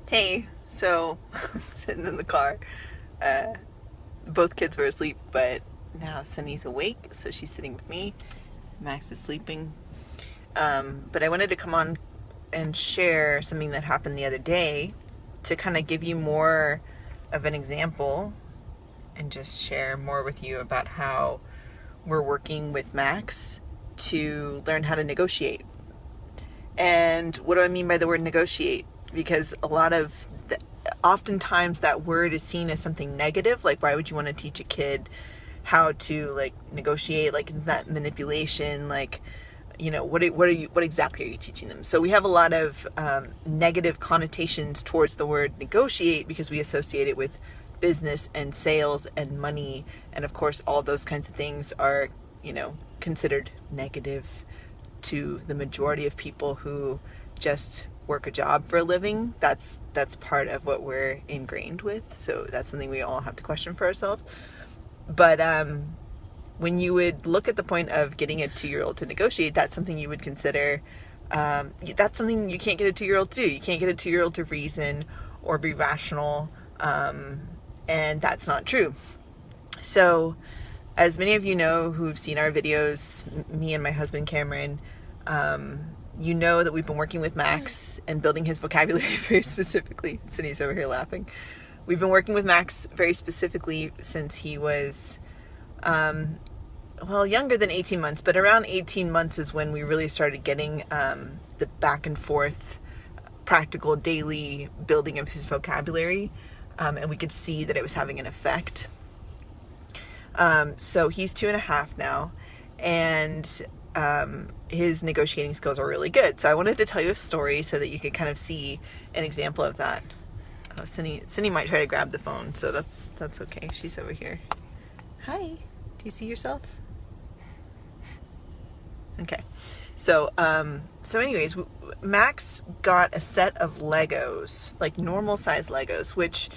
Hey, so I'm sitting in the car. Uh, both kids were asleep, but now Sunny's awake, so she's sitting with me. Max is sleeping. But I wanted to come on and share something that happened the other day to kind of give you more of an example and just share more with you about how we're working with Max to learn how to negotiate. And what do I mean by the word negotiate? Because oftentimes that word is seen as something negative. Like, why would you want to teach a kid how to like negotiate? Like, that manipulation? Like, what exactly are you teaching them? So we have a lot of negative connotations towards the word negotiate because we associate it with business and sales and money, and of course all those kinds of things are considered negative to the majority of people who just work a job for a living. That's part of what we're ingrained with. So that's something we all have to question for ourselves. But when you would look at the point of getting a 2-year-old to negotiate, that's something you would consider. That's something you can't get a 2-year-old to do. You can't get a 2-year-old to reason or be rational, and that's not true. So, as many of you know who've seen our videos, me and my husband Cameron, you know that we've been working with Max and building his vocabulary very specifically. Sydney's over here laughing. We've been working with Max very specifically since he was, younger than 18 months, but around 18 months is when we really started getting the back and forth practical daily building of his vocabulary, and we could see that it was having an effect. So he's 2.5 now, and his negotiating skills are really good. So I wanted to tell you a story so that you could kind of see an example of that. Oh, Cindy might try to grab the phone, so that's okay. She's over here. Hi. Do you see yourself? Okay. So anyways, Max got a set of Legos, like normal size Legos, which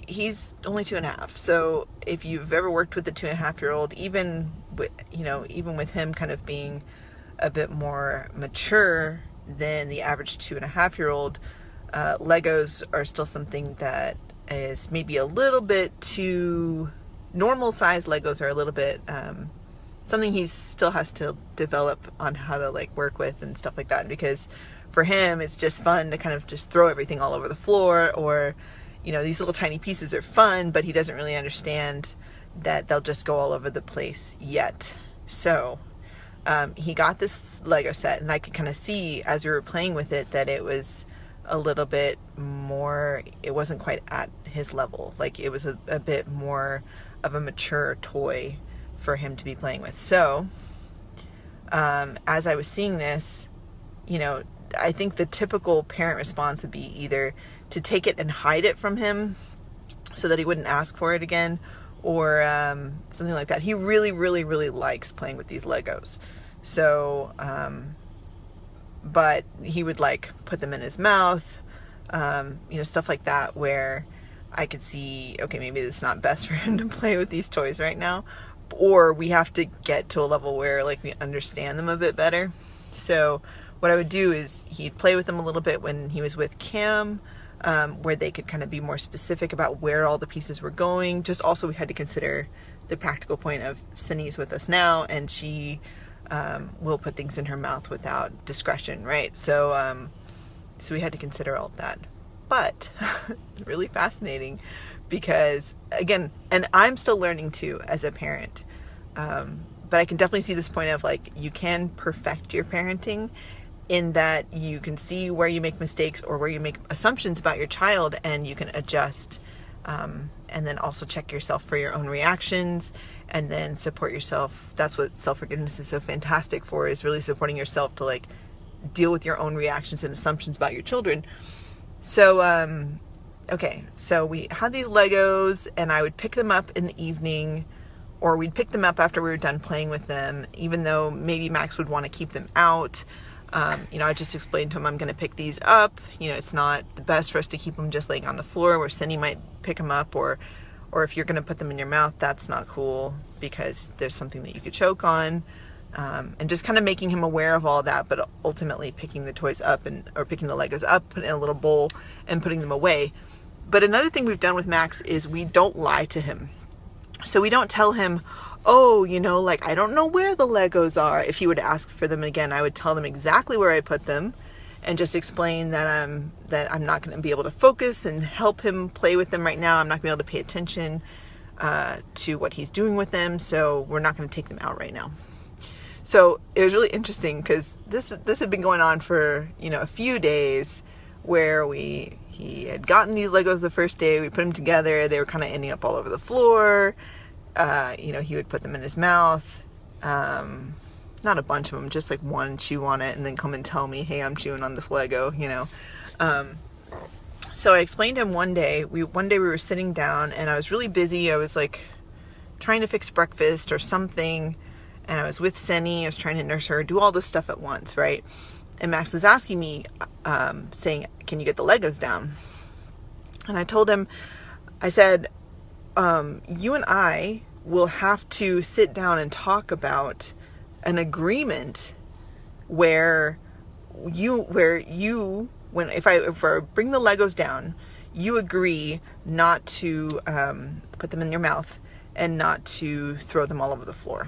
he's only 2.5. So if you've ever worked with a 2.5-year-old, even with him kind of being a bit more mature than the average 2.5-year-old, Legos are still something that is maybe a little bit too normal size. Legos are a little bit something he still has to develop on how to like work with and stuff like that, because for him it's just fun to kind of just throw everything all over the floor, or these little tiny pieces are fun, but he doesn't really understand that they'll just go all over the place yet. So he got this Lego set, and I could kind of see as we were playing with it that it was a little bit more, it wasn't quite at his level. Like, it was a bit more of a mature toy for him to be playing with. So as I was seeing this, I think the typical parent response would be either to take it and hide it from him so that he wouldn't ask for it again, or something like that. He really, really, really likes playing with these Legos. So, but he would like put them in his mouth, stuff like that, where I could see, okay, maybe it's not best for him to play with these toys right now, or we have to get to a level where like we understand them a bit better. So what I would do is he'd play with them a little bit when he was with Cam, where they could kind of be more specific about where all the pieces were going. Just also we had to consider the practical point of Cindy's with us now, and she will put things in her mouth without discretion, right? So we had to consider all of that. But really fascinating, because again, and I'm still learning too as a parent, but I can definitely see this point of like, you can perfect your parenting in that you can see where you make mistakes or where you make assumptions about your child, and you can adjust, and then also check yourself for your own reactions, and then support yourself. That's what self-forgiveness is so fantastic for, is really supporting yourself to like deal with your own reactions and assumptions about your children. So okay, so we had these Legos, and I would pick them up in the evening, or we'd pick them up after we were done playing with them, even though maybe Max would want to keep them out. I just explained to him, I'm going to pick these up. It's not the best for us to keep them just laying on the floor where Cindy might pick them up, or if you're going to put them in your mouth, that's not cool because there's something that you could choke on. and just kind of making him aware of all that, but ultimately picking the toys up or picking the Legos up, putting in a little bowl and putting them away. But another thing we've done with Max is we don't lie to him. So we don't tell him, oh, like, I don't know where the Legos are. If he would ask for them again, I would tell them exactly where I put them and just explain that I'm not going to be able to focus and help him play with them right now. I'm not going to be able to pay attention to what he's doing with them, so we're not going to take them out right now. So it was really interesting because this had been going on for, a few days where he had gotten these Legos the first day. We put them together. They were kind of ending up all over the floor. He would put them in his mouth. Not a bunch of them, just like one, chew on it and then come and tell me, hey, I'm chewing on this Lego, So I explained to him one day we were sitting down and I was really busy. I was like trying to fix breakfast or something. And I was with Senny. I was trying to nurse her, do all this stuff at once, right? And Max was asking me, saying, can you get the Legos down? And I told him, I said, you and I will have to sit down and talk about an agreement where if I bring the Legos down, you agree not to put them in your mouth and not to throw them all over the floor.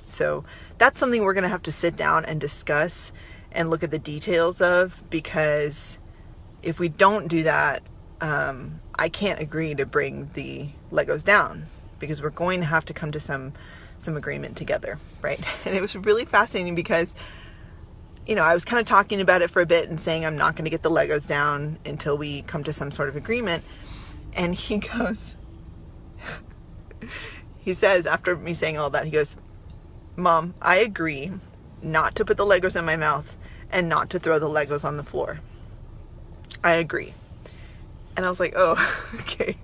So that's something we're going to have to sit down and discuss and look at the details of, because if we don't do that, I can't agree to bring the Legos down, because we're going to have to come to some agreement together, right? And it was really fascinating because, I was kind of talking about it for a bit and saying I'm not going to get the Legos down until we come to some sort of agreement. And he goes, he says, after me saying all that, he goes, Mom, I agree not to put the Legos in my mouth and not to throw the Legos on the floor. I agree. And I was like, oh, okay.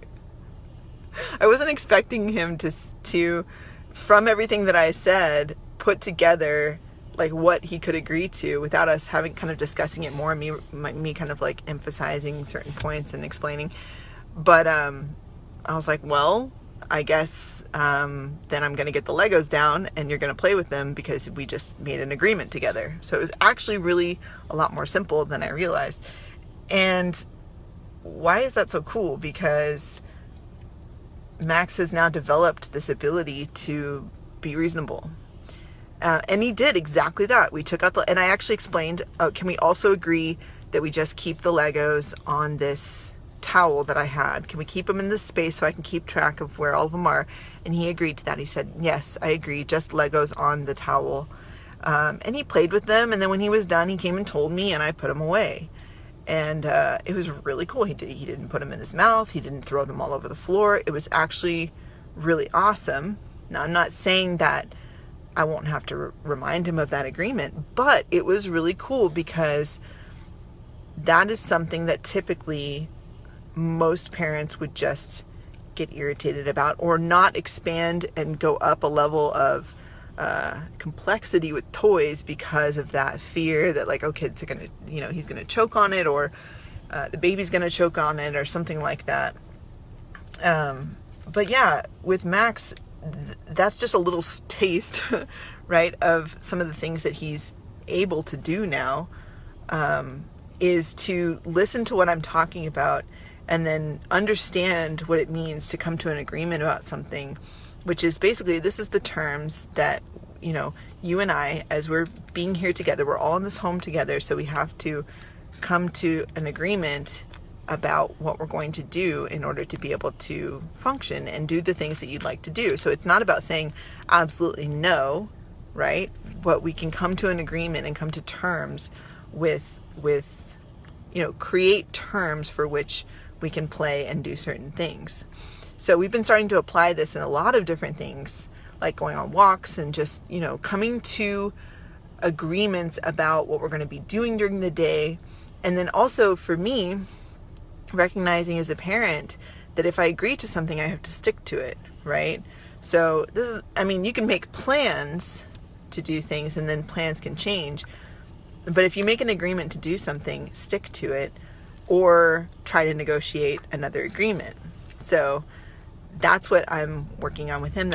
I wasn't expecting him to, from everything that I said, put together like what he could agree to without us having kind of discussing it more, me kind of like emphasizing certain points and explaining. But I was like, well, I guess then I'm going to get the Legos down and you're going to play with them because we just made an agreement together. So it was actually really a lot more simple than I realized. And why is that so cool? Because Max has now developed this ability to be reasonable. And he did exactly that. We took out and I actually explained, can we also agree that we just keep the Legos on this towel that I had? Can we keep them in this space so I can keep track of where all of them are? And he agreed to that. He said, yes, I agree, just Legos on the towel. And he played with them, and then when he was done, he came and told me, and I put them away. And it was really cool. He didn't put them in his mouth. He didn't throw them all over the floor. It was actually really awesome. Now, I'm not saying that I won't have to remind him of that agreement, but it was really cool because that is something that typically most parents would just get irritated about or not expand and go up a level of complexity with toys because of that fear that, like, oh, kids are going to, he's going to choke on it, or the baby's going to choke on it, or something like that. But yeah, with Max, that's just a little taste, right, of some of the things that he's able to do now, is to listen to what I'm talking about and then understand what it means to come to an agreement about something, which is basically, this is the terms that, you and I, as we're being here together, we're all in this home together, so we have to come to an agreement about what we're going to do in order to be able to function and do the things that you'd like to do. So it's not about saying absolutely no, right? But we can come to an agreement and come to terms with create terms for which we can play and do certain things. So we've been starting to apply this in a lot of different things, like going on walks and just, coming to agreements about what we're going to be doing during the day. And then also for me, recognizing as a parent that if I agree to something, I have to stick to it, right? So you can make plans to do things and then plans can change. But if you make an agreement to do something, stick to it or try to negotiate another agreement. So that's what I'm working on with him.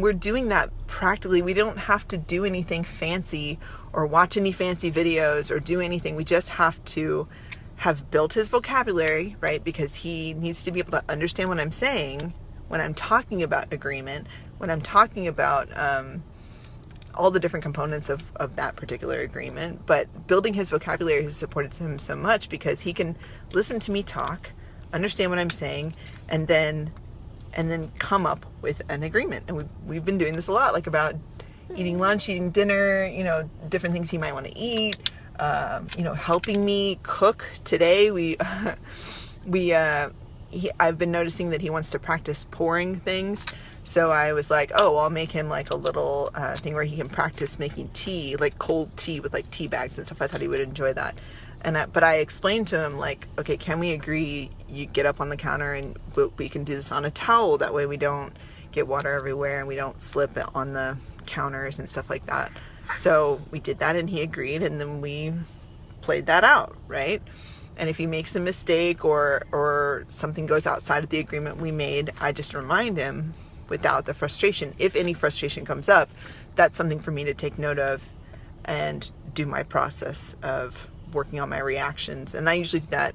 We're doing that practically. We don't have to do anything fancy or watch any fancy videos or do anything. We just have to have built his vocabulary, right? Because he needs to be able to understand what I'm saying when I'm talking about agreement, when I'm talking about all the different components of that particular agreement. But building his vocabulary has supported him so much because he can listen to me talk, understand what I'm saying, and then come up with an agreement. And we've been doing this a lot, like about eating lunch, eating dinner, you know, different things he might want to eat, you know, helping me cook. Today I've been noticing that he wants to practice pouring things. So I was like, oh, I'll make him like a little thing where he can practice making tea, like cold tea with like tea bags and stuff. I thought he would enjoy that. But I explained to him, like, okay, can we agree you get up on the counter and we can do this on a towel? That way we don't get water everywhere and we don't slip it on the counters and stuff like that. So we did that and he agreed, and then we played that out, right? And if he makes a mistake or something goes outside of the agreement we made, I just remind him without the frustration. If any frustration comes up, that's something for me to take note of and do my process of working on my reactions. And I usually do that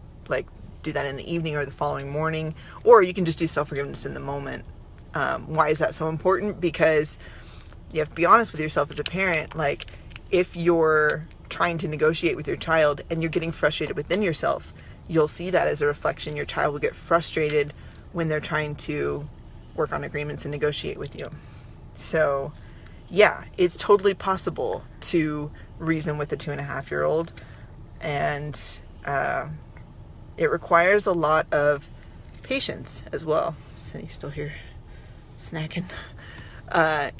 in the evening or the following morning, or you can just do self-forgiveness in the moment. Why is that so important? Because you have to be honest with yourself as a parent. Like, if you're trying to negotiate with your child and you're getting frustrated within yourself, you'll see that as a reflection. Your child will get frustrated when they're trying to work on agreements and negotiate with you. So yeah, it's totally possible to reason with a 2.5-year-old, and it requires a lot of patience as well. Sunny's still here snacking.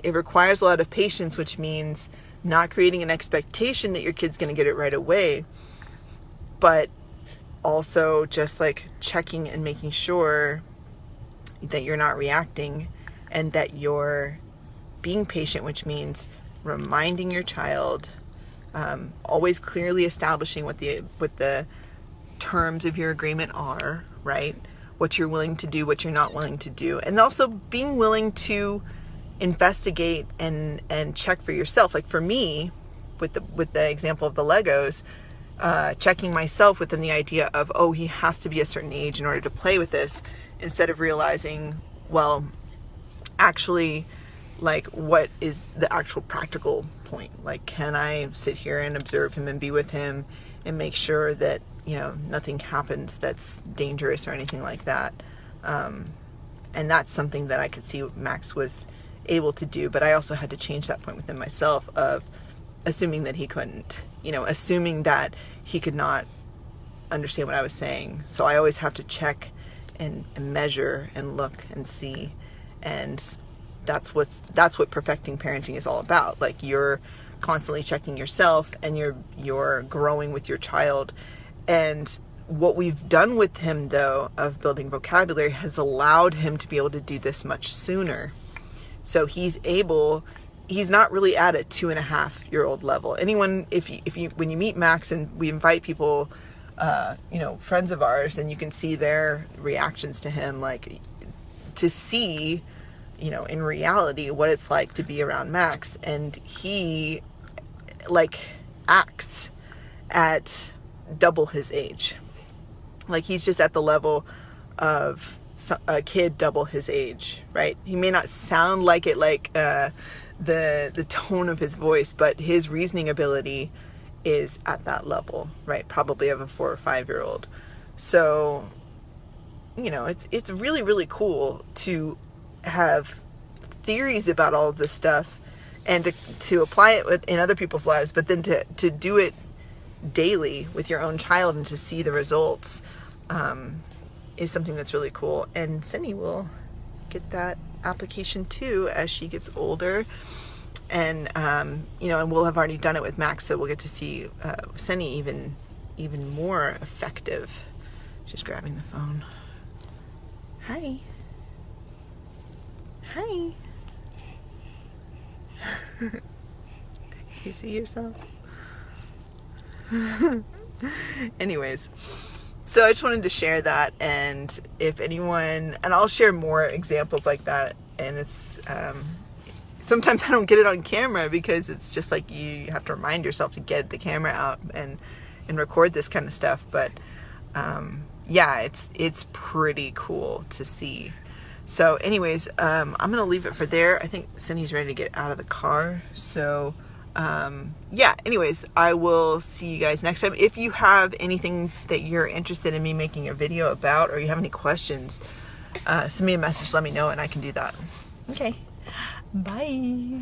It requires a lot of patience, which means not creating an expectation that your kid's going to get it right away, but also just like checking and making sure that you're not reacting and that you're being patient, which means reminding your child, always clearly establishing what the terms of your agreement are, right? What you're willing to do, what you're not willing to do, and also being willing to investigate and check for yourself. Like for me, with the example of the Legos, checking myself within the idea of, oh, he has to be a certain age in order to play with this, instead of realizing, well, actually, like, what is the actual practical point? Like, can I sit here and observe him and be with him and make sure that, you know, nothing happens that's dangerous or anything like that? And that's something that I could see Max was able to do, but I also had to change that point within myself of assuming that he couldn't, you know, assuming that he could not understand what I was saying. So I always have to check and measure and look and see, and that's what perfecting parenting is all about. Like, you're constantly checking yourself and you're growing with your child. And what we've done with him, though, of building vocabulary has allowed him to be able to do this much sooner. So he's not really at a 2.5-year-old level. Anyone, if you when you meet Max, and we invite people, you know, friends of ours, and you can see their reactions to him, like, to see, you know, in reality what it's like to be around Max. And he, like, acts at double his age. Like, he's just at the level of a kid double his age, right? He may not sound like it, like the tone of his voice, but his reasoning ability is at that level, right? Probably of a 4 or 5-year-old. So, you know, it's really, really cool to have theories about all of this stuff and to apply it in other people's lives, but then to do it daily with your own child and to see the results is something that's really cool. And Cindy will get that application too as she gets older, and you know, and we'll have already done it with Max, so we'll get to see Sunny even more effective. She's grabbing the phone. Hi. You see yourself? Anyways, So I just wanted to share that, and if anyone, and I'll share more examples like that, and it's sometimes I don't get it on camera because it's just like you have to remind yourself to get the camera out and record this kind of stuff, but yeah, it's pretty cool to see. So anyways, I'm gonna leave it for there. I think Cindy's ready to get out of the car, so yeah, anyways, I will see you guys next time. If you have anything that you're interested in me making a video about, or you have any questions, send me a message, let me know, and I can do that. Okay, bye.